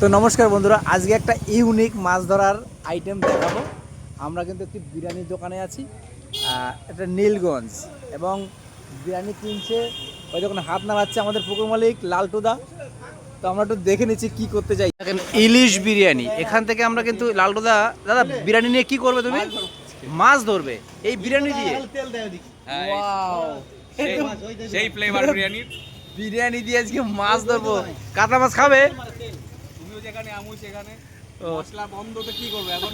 তো নমস্কার বন্ধুরা, আজকে একটা ইউনিক মাছ ধরার আইটেম দেখাবো। আমরা কিন্তু একটি বিরিয়ানির দোকানে আছি, এটা নীলগঞ্জ, এবং বিরিয়ানি কিনছে ওই দোকানে হাত নাড়াচ্ছে আমাদের পুকুর মালিক লালটুদা। তো আমরা একটু দেখে নিচ্ছি কি করতে যাই। দেখেন ইলিশ বিরিয়ানি, এখান থেকে আমরা কিন্তু লালটুদা, দাদা বিরিয়ানি নিয়ে কি করবে তুমি? মাছ ধরবে এই বিরিয়ানি দিয়ে? ওয়াও, সেই ফ্লেভার বিরিয়ানি। বিরিয়ানি দিয়ে আজকে মাছ ধরবো। কাতলা মাছ খাবে? তুমিও যেখানে আমু সেখানে মশলা বন্ধ তো কি করবে এখন?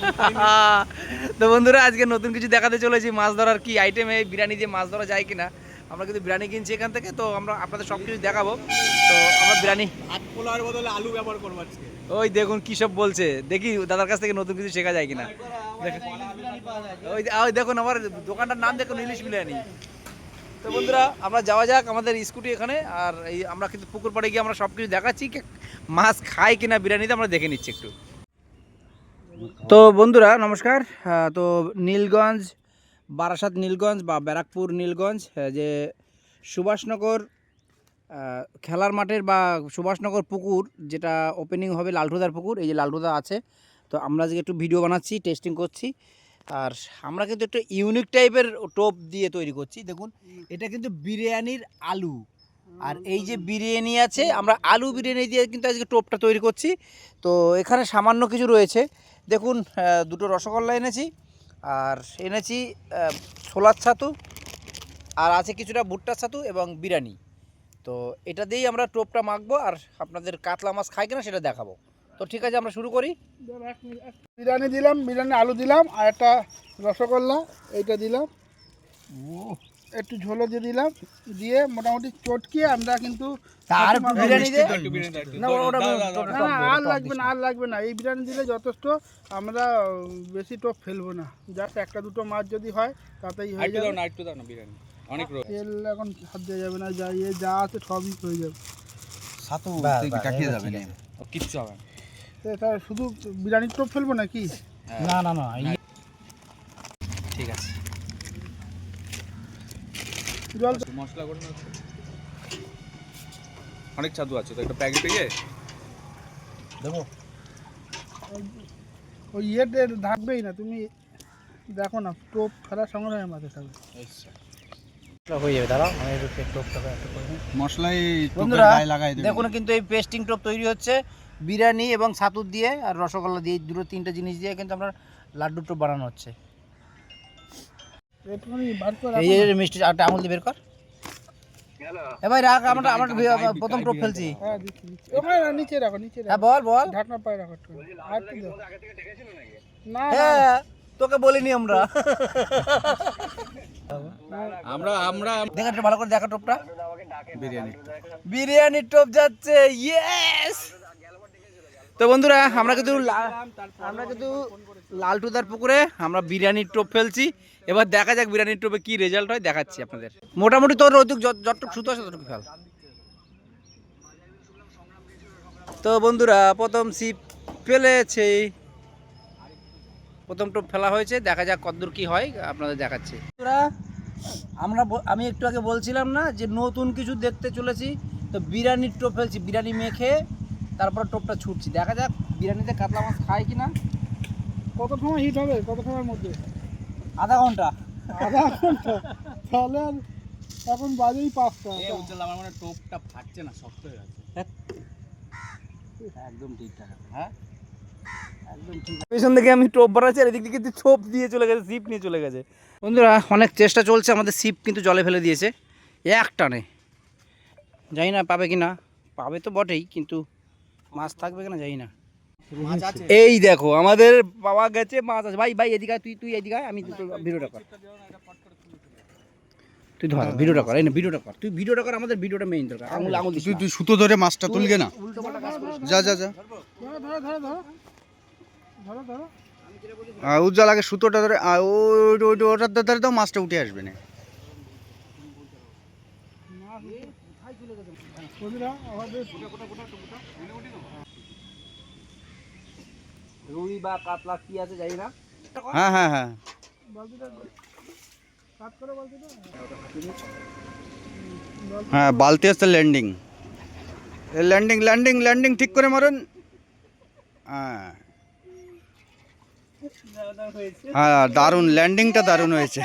তো বন্ধুরা, আজকে নতুন কিছু দেখাতে চলেছি, মাছ ধরার কি আইটেম, এই বিরিয়ানি দিয়ে মাছ ধরা যায় কিনা। আমরা কিন্তু বিরিয়ানি কিনছি এখান থেকে, তো আমরা আপনাদের সব কিছু দেখাবো। তো আমরা বিরিয়ানি হাত পোলার বদলে আলু ব্যবহার করবো আজকে। ওই দেখুন কি সব বলছে, দেখি দাদার কাছ থেকে নতুন কিছু শেখা যায় কিনা। ওই দেখুন আমার দোকানটার নাম দেখুন, ইলিশ বিরিয়ানি। তো বন্ধুরা, আমরা যাওয়া যাক, আমাদের স্কুটি এখানে, আর এই আমরা কিন্তু পুকুর পাড়ে গিয়ে আমরা সব কিছু দেখাচ্ছি, মাছ খায় কিনা বিরিয়ানিতে আমরা দেখে নিচ্ছি একটু। তো বন্ধুরা নমস্কার, তো নীলগঞ্জ, বারাসাত নীলগঞ্জ বা ব্যারাকপুর নীলগঞ্জ, যে সুভাষনগর খেলার মাঠের বা সুভাষনগর পুকুর যেটা ওপেনিং হবে, লালটুদার পুকুর, এই যে লালটুদা আছে। তো আমরা আজকে একটু ভিডিও বানাচ্ছি, টেস্টিং করছি, আর আমরা কিন্তু একটা ইউনিক টাইপের টোপ দিয়ে তৈরি করছি। দেখুন, এটা কিন্তু বিরিয়ানির আলু, আর এই যে বিরিয়ানি আছে, আমরা আলু বিরিয়ানি দিয়ে কিন্তু আজকে টোপটা তৈরি করছি। তো এখানে সামান্য কিছু রয়েছে, দেখুন, দুটো রসগোল্লা এনেছি, আর এনেছি ছোলার ছাতু, আর আছে কিছুটা ভুট্টার ছাতু এবং বিরিয়ানি। তো এটা দিয়েই আমরা টোপটা মাখবো, আর আপনাদের কাতলা মাছ খাই কিনা সেটা দেখাবো। তো ঠিক আছে, আমরা শুরু করি। বিরিয়ানি দিলাম, বিরিয়ানি আলু দিলাম, আর একটা রসগোল্লা এইটা দিলাম, একটু ঝোলও দিয়ে দিলাম, দিয়ে মোটামুটি চটকিয়ে আমরা কিন্তু আর বিরিয়ানি দিয়ে না, আর লাগবে না, আর লাগবে না, এই বিরিয়ানি দিলে যথেষ্ট। আমরা বেশি টোপ ফেলবো না, জাস্ট একটা দুটো মাছ যদি হয় তাতেই হয়ে যাবে। একটু দাও না বিরিয়ানি, অনেক রোদ। তেল এখন হাত দেওয়া যাবে না, যা আছে সবই হয়ে যাবে। সাতু কাটিয়ে যাবে না, ও কিচ্ছু হবে না। তা শুধু বিরিয়ানির টোপ ফেলবো নাকি? না না না, ঠিক আছে। জল মশলা করে না, অনেক ছাতু আছে তো, একটা প্যাকেট দিয়ে দেবো। ওই ইয়েতে ঢাকবেই না, তুমি দেখো না, টোপ ফেলার সঙ্গে সঙ্গে মাঝে থাকবে। হয়ে যাবে, দাঁড়াও আমি একটু টোপটা একটু করে নিই। মশলাই বন্ধুরা দেখুন, কিন্তু এই পেস্টিং টোপ তৈরি হচ্ছে বিরিয়ানি এবং ছাতুর দিয়ে আর রসগোল্লা দিয়ে, দুটো তিনটা জিনিস দিয়ে কিন্তু আমরা লাড্ডু টোপ বানানো হচ্ছে। একটুখানি বার করে এই যে মিষ্টি একটা আমুল দিয়ে বের কর। ভাই রাখ, আমরা প্রথম টোপ ফেলছি। হ্যাঁ, দিচ্ছি দিচ্ছি। ওখানে না, নিচে রাখো, নিচে হ্যাঁ রাখো, বল বল। ঢাকনা পায়ে রাখো একটু। আর একটু দাও। না না, হ্যাঁ, তোকে বলিনি আমরা। আমরা দেখা একটু ভালো করে দেখা টোপটা। বিরিয়ানি বিরিয়ানির টোপ যাচ্ছে, ইয়েস। তো বন্ধুরা, আমরা কিন্তু লালটুদার পুকুরে আমরা বিরিয়ানির টোপ ফেলছি। এবার দেখা যাক বিরিয়ানির টোপে কি রেজাল্ট হয়, দেখাচ্ছি আপনাদের। মোটামুটি তোর যতটুকু সুতো আছে ততটুকু ফেল। তো বন্ধুরা, প্রথম ছিপ ফেলেছে, প্রথম টোপ ফেলা হয়েছে, দেখা যাক কতদূর কি হয়, আপনাদের দেখাচ্ছি। আমি একটু আগে বলছিলাম না যে নতুন কিছু দেখতে চলেছি, তো বিরিয়ানির টোপ ফেলছি, বিরিয়ানি মেখে তারপর টোপটা ছুটছি, দেখা যাক বিরিয়ানিতে কাতলা মাছ খায় কিনা। কত সময় হিট হবে, কত সময়ের মধ্যে? আধা ঘন্টা। আধা ঘন্টা? তাহলে আর এখন বাজেই 5টা। আমার মনে টোপটা ফাটছে না, শক্ত হয়ে গেছে। একদম ঠিকঠাক আছে, হ্যাঁ একদম ঠিক। পেছন থেকে আমি টোপ বানাচ্ছি, আর এদিক থেকে কিন্তু ছোপ দিয়ে চলে গেছে, সিপ নিয়ে চলে গেছে। বন্ধুরা, অনেক চেষ্টা চলছে, আমাদের সিপ কিন্তু জলে ফেলে দিয়েছে এক টানে। জানি না পাবে কি না, পাবে তো বটেই, কিন্তু মাছ থাকবে কিনা জানি না। এই দেখো আমাদের বাবা গেছে, মাছ আছে। ভাই ভাই এদিকে আয়, তুই এদিকে আয়, আমি ভিডিওটা কর, তুই ধর ভিডিওটা কর, এই না ভিডিওটা কর, তুই ভিডিওটা কর, আমাদের ভিডিওটা মেইন দরকার। আঙুল আঙুল দিস না। তুই সুতো ধরে মাছটা তুলগে না, ধরো ধরো ধরো ধরো ধরো ধরো। উজ্জ্বল আগে সুতোটা ধরে ওটার ধরে দাও, মাছটা উঠে আসবে না। রুই বা কাতলা কি আছে জানি না। হ্যাঁ হ্যাঁ হ্যাঁ, হ্যাঁ বালতি আসছে, ল্যান্ডিং ল্যান্ডিং ল্যান্ডিং ল্যান্ডিং ঠিক করে মারুন। হ্যাঁ হ্যাঁ, দারুণ ল্যান্ডিংটা দারুণ হয়েছে।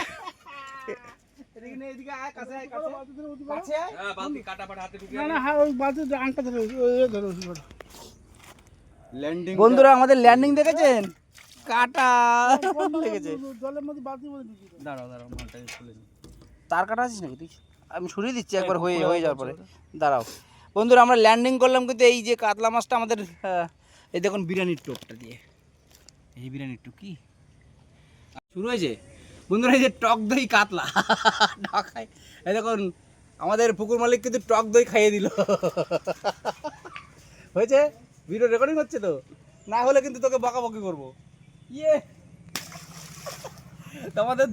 না না হ্যাঁ ওই বালতি আংটা ধরে ওই ধরে ল্যান্ডিং বন্ধুরা আমাদের ল্যান্ডিং দেখেছেন, কাটা লেগেছে। জলের মধ্যে বালতির মধ্যে ঢুকিয়ে দাও। দাঁড়াও দাঁড়াও, মালটা খুলে নি। তার কাটা আছিস নাকি তুই? আমি সরিয়ে দিচ্ছি একবার হয়ে যাওয়ার পরে। দাঁড়াও বন্ধুরা, আমরা ল্যান্ডিং করলাম, কিন্তু এই যে কাতলা মাছটা আমাদের এই দেখুন বিরিয়ানির টোপটা দিয়ে, এই বিরিয়ানির টোপ কি শুরু হয়েছে বন্ধুরা। এই যে টক দই কাতলা ঢাকায়, এই দেখুন আমাদের পুকুর মালিক কিন্তু টক দই খাইয়ে দিল। হয়েছে? ভিডিও রেকর্ডিং হচ্ছে তো, না হলে কিন্তু তোকে বকাবকি করবো। ইয়ে তো আমাদের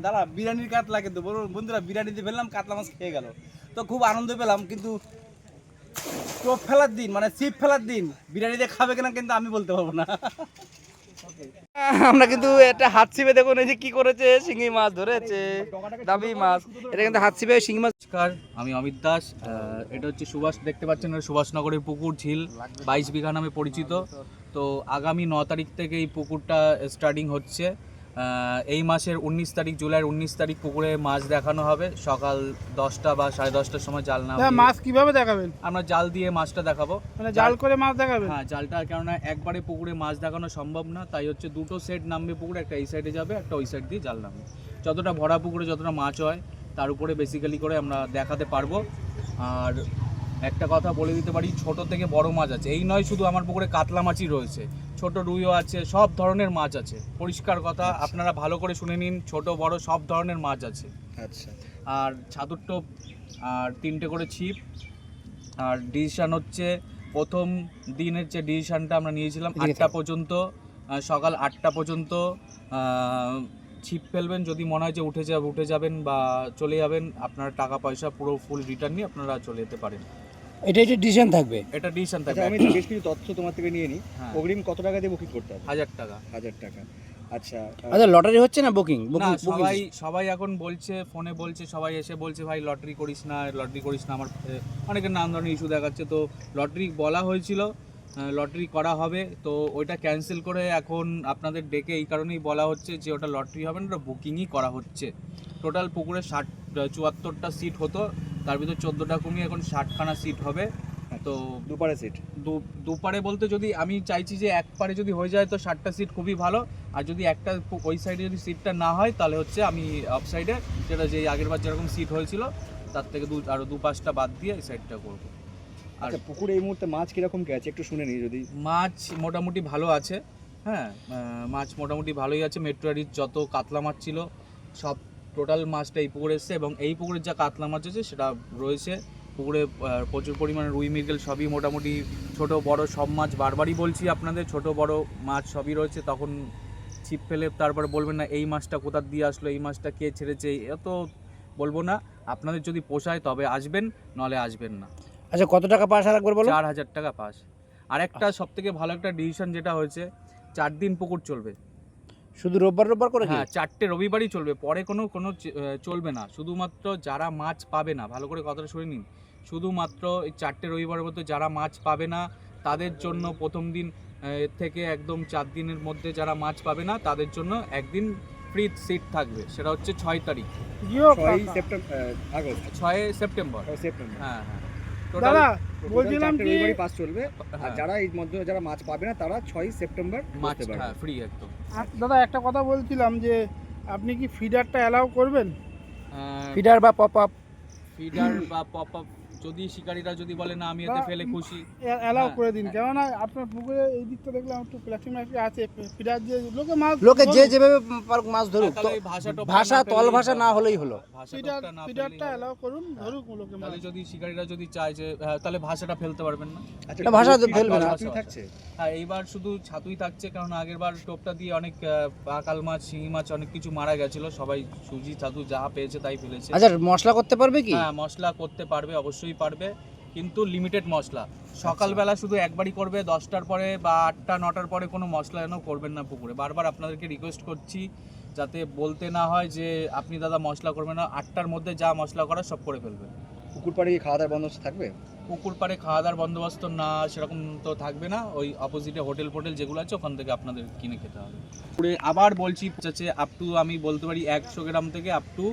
দাঁড়া বিরিয়ানির কাতলা, কিন্তু বন্ধুরা বিরিয়ানিতে ফেললাম, কাতলা মাছ খেয়ে গেল, তো খুব আনন্দ পেলাম। কিন্তু টোপ ফেলার দিন মানে ছিপ ফেলার দিন বিরিয়ানিতে খাবে কিনা কিন্তু আমি বলতে পারবো না। আমরা কিন্তু একটা হাত ছিপে দেখুন এই যে কি করেছে, শিঙি মাছ ধরেছে, দামি মাছ। এটা কিন্তু হাত ছিপে শিঙি মাছ। নমস্কার, আমি অমিত দাস। এটা হচ্ছে সুভাষ, দেখতে পাচ্ছেন এটা সুভাষনগরের পুকুর, ঝিল 22 বিঘা নামে পরিচিত। তো আগামী 9 তারিখ থেকে এই পুকুরটা স্টার্টিং হচ্ছে। এই মাসের 19 তারিখ, জুলাইয়ের 19 তারিখ পুকুরে মাছ দেখানো হবে সকাল 10টা বা 10:30টার সময়। জাল না হ্যাঁ মাছ কিভাবে দেখাবেন? আমরা জাল দিয়ে মাছটা দেখাবো, মানে জাল করে মাছ দেখাবেন? হ্যাঁ জালটা, কেননা একবারে পুকুরে মাছ দেখানো সম্ভব না, তাই হচ্ছে দুটো সেট নামবে পুকুরে, একটা এই সাইডে যাবে, একটা ওই সাইড দিয়ে জাল নামবে। যতটা ভরা পুকুরে যতটা মাছ হয় তার উপরে বেসিক্যালি করে আমরা দেখাতে পারবো। আর একটা কথা বলে দিতে পারি, ছোট থেকে বড় মাছ আছে, এই নয় শুধু আমার পুকুরে কাতলা মাছই রয়েছে, ছোট রুইও আছে, সব ধরনের মাছ আছে। পরিষ্কার কথা, আপনারা ভালো করে শুনে নিন, ছোট বড় সব ধরনের মাছ আছে। আচ্ছা আর ছাতুর টোপ আর 3টে করে ছিপ। আর ডিসিশন হচ্ছে, প্রথম দিনের যে ডিসিশনটা আমরা নিয়েছিলাম 8টা পর্যন্ত, সকাল 8টা পর্যন্ত ছিপ ফেলবেন। যদি মনে হয় যে উঠে যাবেন বা চলে যাবেন, আপনার টাকা পয়সা পুরো ফুল রিটার্ন নিয়ে আপনারা চলে যেতে পারেন। এটা ডিসিশন থাকবে, এটা ডিসিশন আচ্ছা, থাকবে। আমি বেশ কিছু তথ্য তোমার থেকে নিয়ে নিই। হ্যাঁ। অগ্রিম কত টাকা দিয়ে বুকিং করতে হবে? 1000 টাকা। 1000 টাকা। আচ্ছা আচ্ছা লটারি হচ্ছে না বুকিং? না, সবাই এখন বলছে, ফোনে বলছে, সবাই এসে বলছে ভাই লটারি করিস না, লটারি করিস না। আমার অনেকের নানান ধরনের ইস্যু দেখাচ্ছে, তো লটারি বলা হয়েছিল, লটারি করা হবে, তো ওইটা ক্যান্সেল করে এখন আপনাদের ডেকে এই কারণেই বলা হচ্ছে যে ওটা লটারি হবে না, ওটা বুকিংই করা হচ্ছে। টোটাল পুকুরে 74টা সিট হতো, তার ভিতর 14টা কমিয়ে এখন 60খানা সিট হবে। তো দুপারে সিট। দুপারে বলতে, যদি আমি চাইছি যে এক পারে যদি হয়ে যায় তো 60টা সিট খুবই ভালো, আর যদি একটা ওই সাইডে যদি সিটটা না হয় তাহলে হচ্ছে আমি অফ সাইডে, যেটা যে আগেরবার যেরকম সিট হয়েছিল তার থেকে আরও 2-5টা বাদ দিয়ে এই সাইডটা করবো। আর আচ্ছা পুকুরে এই মুহূর্তে মাছ কিরকম কি আছে একটু শুনে নিই যদি। মাছ মোটামুটি ভালো আছে, হ্যাঁ মাছ মোটামুটি ভালোই আছে। মেট্রোয়ারির যত কাতলা মাছ ছিল সব টোটাল মাছটা এই পুকুরে এসছে, এবং এই পুকুরের যা কাতলা মাছ আছে সেটা রয়েছে পুকুরে। প্রচুর পরিমাণে রুই মৃগেল সবই মোটামুটি, ছোট বড় সব মাছ, বারবারই বলছি আপনাদের, ছোট বড় মাছ সবই রয়েছে। তখন ছিপ ফেলে তারপরে বলবেন না এই মাছটা কোথা দিয়ে আসলো, এই মাছটা কে ছেড়েছে, এত বলবো না। আপনাদের যদি পোষায় তবে আসবেন, নলে আসবেন না। আচ্ছা কত টাকা পাস আর একবার বলো? 4000 টাকা পাস। আর একটা সব থেকে ভালো একটা ডিসিশন যেটা হয়েছে, 4 দিন পুকুর চলবে। শুধু রোববার করে? হ্যাঁ 4টে রবিবারই চলবে, পরে কোনো চলবে না। শুধুমাত্র যারা মাছ পাবে না, ভালো করে কথাটা শুনে নিন, শুধুমাত্র এই 4টে রবিবারের মধ্যে যারা মাছ পাবে না তাদের জন্য প্রথম দিন থেকে একদম 4 দিনের মধ্যে যারা মাছ পাবে না তাদের জন্য একদিন ফ্রি সিট থাকবে, সেটা হচ্ছে 6 তারিখ। 6 সেপ্টেম্বর। হ্যাঁ হ্যাঁ দাদা বলছিলাম কি পাস চলবে, আর যারা এই মধ্যে যারা মাছ পাবে না তারা 6 সেপ্টেম্বর মাছ ফ্রি একদম। দাদা একটা কথা বলছিলাম যে আপনি কি ফিডারটা অ্যালাউ করবেন? ফিডার বা পপ আপ? ফিডার বা পপ আপ যদি শিকারীরা যদি বলে না আমি এতে ফেলে খুশি, অ্যালাউ করে দিন। কেননা আপনার পুকুরে এই দিকটা দেখলাম একটু প্লাস্টিক আছে, ফিডার যে লোকে যে যেভাবে মাছ ধরুক, তাহলে ভাষা তল ভাষা না হলেই হলো। ফিডারটা অ্যালাউ করুন, ধরুক লোকে মাছ। তাহলে যদি শিকারীরা যদি চায় যে তাহলে ভাষাটা ফেলতে পারবেন না। আচ্ছা ভাষা ফেলবে না। ছাতুই থাকছে? হ্যাঁ এইবার শুধু ছাতুই থাকছে, কারণ আগেরবার টোপটা দিয়ে অনেক পাকাল মাছ, শিঙি মাছ অনেক কিছু মারা গেছিল, সবাই সুজি ছাতু যা পেয়েছে তাই ফেলেছে। আচ্ছা মশলা করতে পারবে কি? হ্যাঁ মশলা করতে পারবে, অবশ্যই পারবে, কিন্তু লিমিটেড মশলা। সকালবেলা শুধু একবারই করবে, 10টার পরে বা 8টা 9টার পরে কোনো মশলা যেন করবেন না পুকুরে। বারবার আপনাদেরকে রিকোয়েস্ট করছি যাতে বলতে না হয় যে আপনি দাদা মশলা করবেন না, 8টার মধ্যে যা মশলা করা সব করে ফেলবেন। পুকুর পাড়ে কি খাওয়া দাওয়ার বন্দোবস্ত থাকবে? পুকুর পাড়ে খাওয়া দাওয়ার বন্দোবস্ত না সেরকম তো থাকবে না, ওই অপোজিটে হোটেল ফোটেল যেগুলো আছে ওখান থেকে আপনাদের কিনে খেতে হবে। পুকুরে আবার বলছি হচ্ছে আপ টু আমি বলতে পারি 100 গ্রাম থেকে আপ টু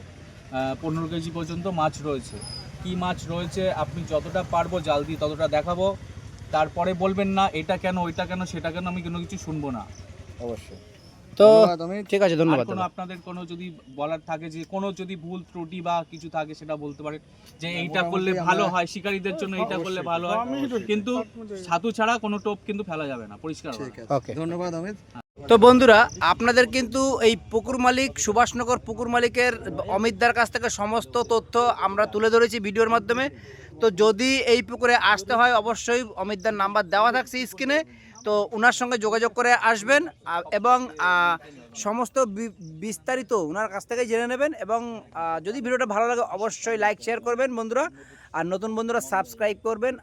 15 কেজি পর্যন্ত মাছ রয়েছে। কি মাছ রয়েছে আপনি যতটা পারবো জাল দিয়ে ততটা দেখাবো, তারপরে বলবেন না এটা কেন ওইটা কেন সেটা কেন, আমি কোনো কিছু শুনবো না। অবশ্যই। তো ধন্যবাদ অমিত। ঠিক আছে, আর ধন্যবাদ কোনো দাদা। আপনাদের কোনো যদি বলার থাকে যে কোনো যদি ভুল ত্রুটি বা কিছু থাকে সেটা বলতে পারেন, যে এইটা করলে ভালো হয়, শিকারীদের জন্য এইটা করলে ভালো হয়, কিন্তু ছাতু ছাড়া কোনো টোপ কিন্তু ফেলা যাবে না, পরিষ্কার হবে। ওকে, ধন্যবাদ অমিত। তো বন্ধুরা আপনাদের কিন্তু এই পুকুর মালিক সুভাষনগর পুকুর মালিকের অমিতদার কাছ থেকে সমস্ত তথ্য আমরা তুলে ধরেছি ভিডিওর মাধ্যমে। তো যদি এই পুকুরে আসতে হয় অবশ্যই অমিতদার নাম্বার দেওয়া থাকছে স্ক্রিনে, তো ওনার সঙ্গে যোগাযোগ করে আসবেন এবং সমস্ত বিস্তারিত ওনার কাছ থেকে জেনে নেবেন। এবং যদি ভিডিওটা ভালো লাগে অবশ্যই লাইক শেয়ার করবেন বন্ধুরা, আর নতুন বন্ধুরা সাবস্ক্রাইব করবেন।